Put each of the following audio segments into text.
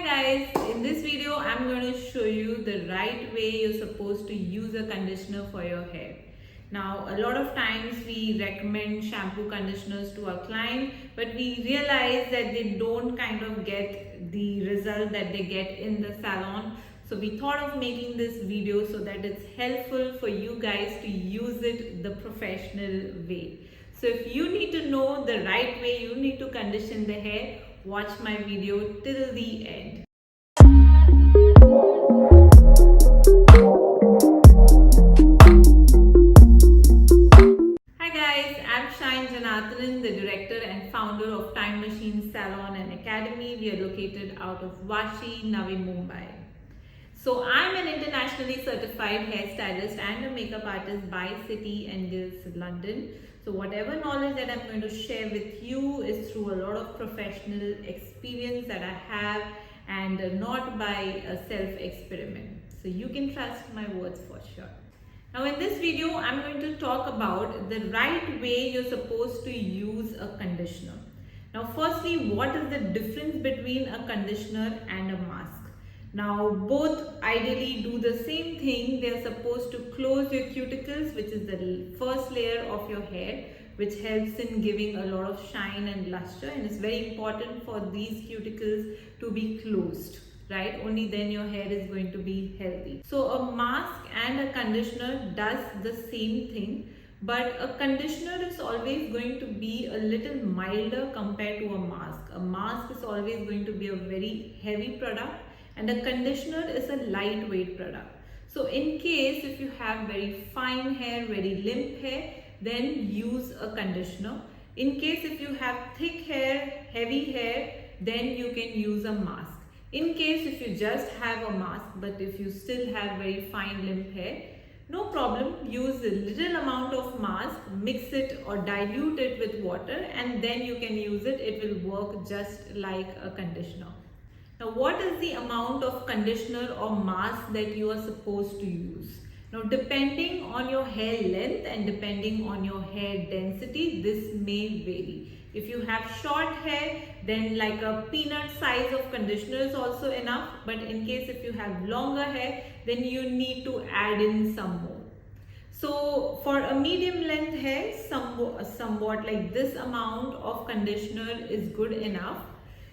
Guys, in this video I'm going to show you the right way you're supposed to use a conditioner for your hair. Now a lot of times we recommend shampoo conditioners to our client, but we realize that they don't kind of get the result that they get in the salon. So we thought of making this video so that it's helpful for you guys to use it the professional way. So if you need to know the right way you need to condition the hair, watch my video till the end. Hi guys, I'm Shine Janarthanan, the director and founder of Time Machine Salon Academy. We are located out of Vashi, Navi Mumbai. So I'm an internationally certified hairstylist and a makeup artist by City and Guilds, London. So whatever knowledge that I'm going to share with you is through a lot of professional experience that I have and not by a self-experiment. So you can trust my words for sure. Now in this video, I'm going to talk about the right way you're supposed to use a conditioner. Now firstly, what is the difference between a conditioner and a mask? Now both ideally do the same thing. They are supposed to close your cuticles, which is the first layer of your hair, which helps in giving a lot of shine and luster, and it's very important for these cuticles to be closed, right? Only then your hair is going to be healthy. So a mask and a conditioner does the same thing, but a conditioner is always going to be a little milder compared to a mask. A mask is always going to be a very heavy product, and a conditioner is a lightweight product. So in case if you have very fine hair, very limp hair, then use a conditioner. In case if you have thick hair, heavy hair, then you can use a mask. In case if you just have a mask, but if you still have very fine limp hair, no problem, use a little amount of mask, mix it or dilute it with water, and then you can use it. It will work just like a conditioner. Now what is the amount of conditioner or mask that you are supposed to use? Now depending on your hair length and depending on your hair density, this may vary. If you have short hair, then like a peanut size of conditioner is also enough, but in case if you have longer hair, then you need to add in some more. So for a medium length hair, somewhat like this amount of conditioner is good enough.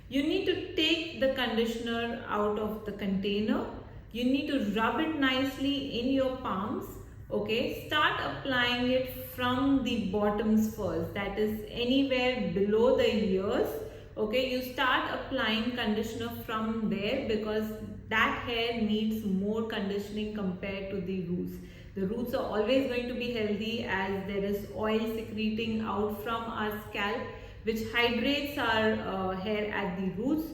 You need to take the conditioner out of the container. You need to rub it nicely in your palms. Okay, start applying it from the bottoms first, that is anywhere below the ears. Okay, you start applying conditioner from there because that hair needs more conditioning compared to the roots. The roots are always going to be healthy as there is oil secreting out from our scalp, which hydrates our hair at the roots.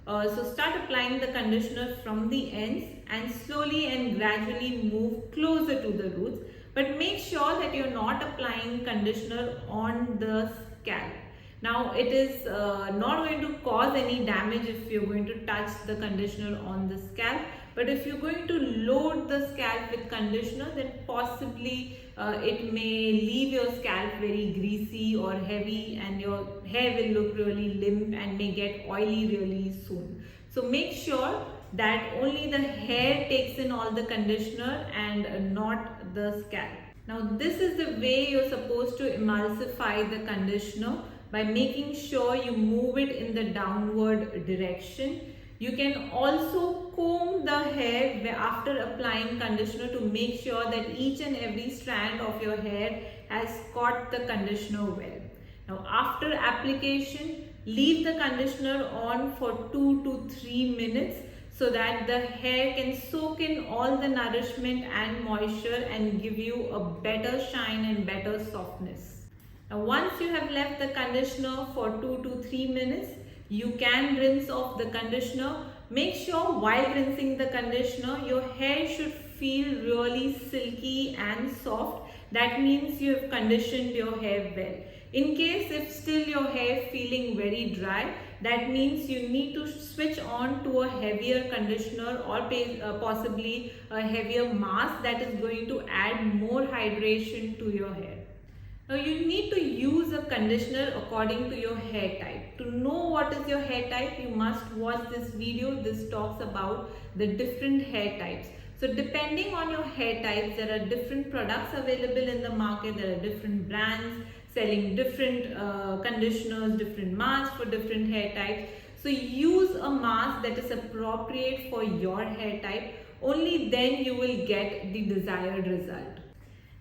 So start applying the conditioner from the ends and slowly and gradually move closer to the roots. But make sure that you're not applying conditioner on the scalp. Now it is not going to cause any damage if you're going to touch the conditioner on the scalp. But if you're going to load the scalp with conditioner, then possibly it may leave your scalp very greasy or heavy and your hair will look really limp and may get oily really soon. So make sure that only the hair takes in all the conditioner and not the scalp. Now this is the way you're supposed to emulsify the conditioner, by making sure you move it in the downward direction. You can also comb the hair after applying conditioner to make sure that each and every strand of your hair has caught the conditioner well. Now after application, leave the conditioner on for 2 to 3 minutes so that the hair can soak in all the nourishment and moisture and give you a better shine and better softness. Now once you have left the conditioner for 2 to 3 minutes, you can rinse off the conditioner. Make sure while rinsing the conditioner, your hair should feel really silky and soft. That means you have conditioned your hair well. In case if still your hair feeling very dry, that means you need to switch on to a heavier conditioner or possibly a heavier mask that is going to add more hydration to your hair. Now you need to use a conditioner according to your hair type. type. To know what is your hair type, you must watch this video. This talks about the different hair types. So depending on your hair types, there are different products available in the market. There are different brands selling different conditioners, different masks for different hair types. So use a mask that is appropriate for your hair type. Only then you will get the desired result.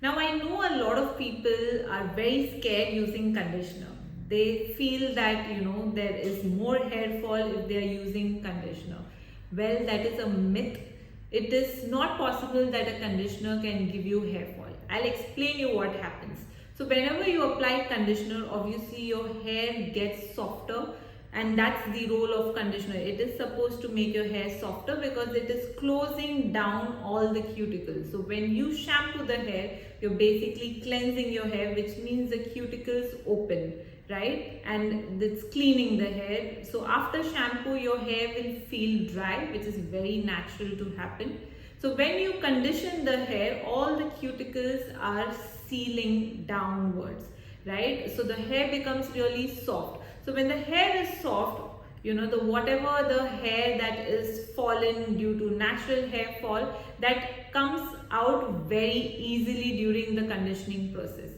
Now I know a lot of people are very scared using conditioner. They feel that there is more hair fall if they are using conditioner. Well, that is a myth. It is not possible that a conditioner can give you hair fall. I'll explain you what happens. So whenever you apply conditioner, obviously your hair gets softer, and that's the role of conditioner. It is supposed to make your hair softer because it is closing down all the cuticles. So when you shampoo the hair, you're basically cleansing your hair, which means the cuticles open, right? And it's cleaning the hair. So after shampoo, your hair will feel dry, which is very natural to happen. So when you condition the hair, all the cuticles are sealing downwards, right? So the hair becomes really soft. So when the hair is soft, whatever the hair that is fallen due to natural hair fall, that comes out very easily during the conditioning process.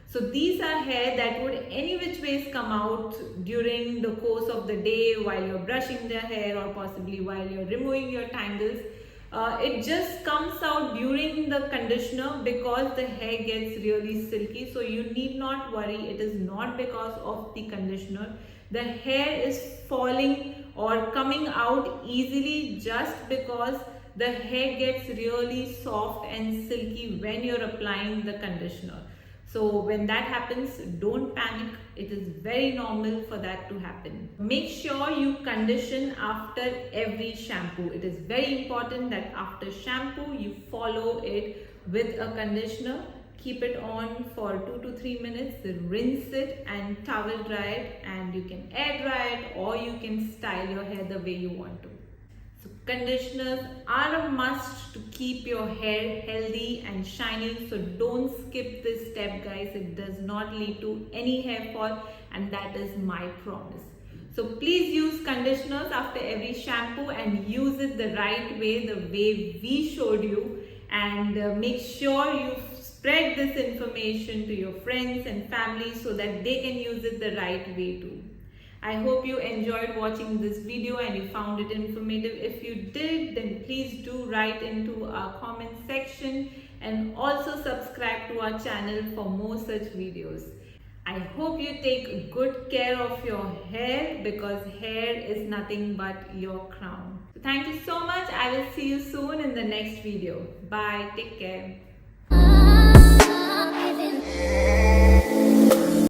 So these are hair that would any which ways come out during the course of the day while you're brushing the hair or possibly while you're removing your tangles. It just comes out during the conditioner because the hair gets really silky. So you need not worry, it is not because of the conditioner. The hair is falling or coming out easily just because the hair gets really soft and silky when you're applying the conditioner. So when that happens, don't panic. It is very normal for that to happen. Make sure you condition after every shampoo. It is very important that after shampoo, you follow it with a conditioner. Keep it on for 2 to 3 minutes, then rinse it and towel dry it, and you can air dry it or you can style your hair the way you want to. So conditioners are a must to keep your hair healthy and shiny. So don't skip this step, guys. It does not lead to any hair fall, and that is my promise. So please use conditioners after every shampoo and use it the right way, the way we showed you, and make sure you spread this information to your friends and family so that they can use it the right way too. I hope you enjoyed watching this video and you found it informative. If you did, then please do write into our comment section and also subscribe to our channel for more such videos. I hope you take good care of your hair because hair is nothing but your crown. So thank you so much. I will see you soon in the next video. Bye. Take care.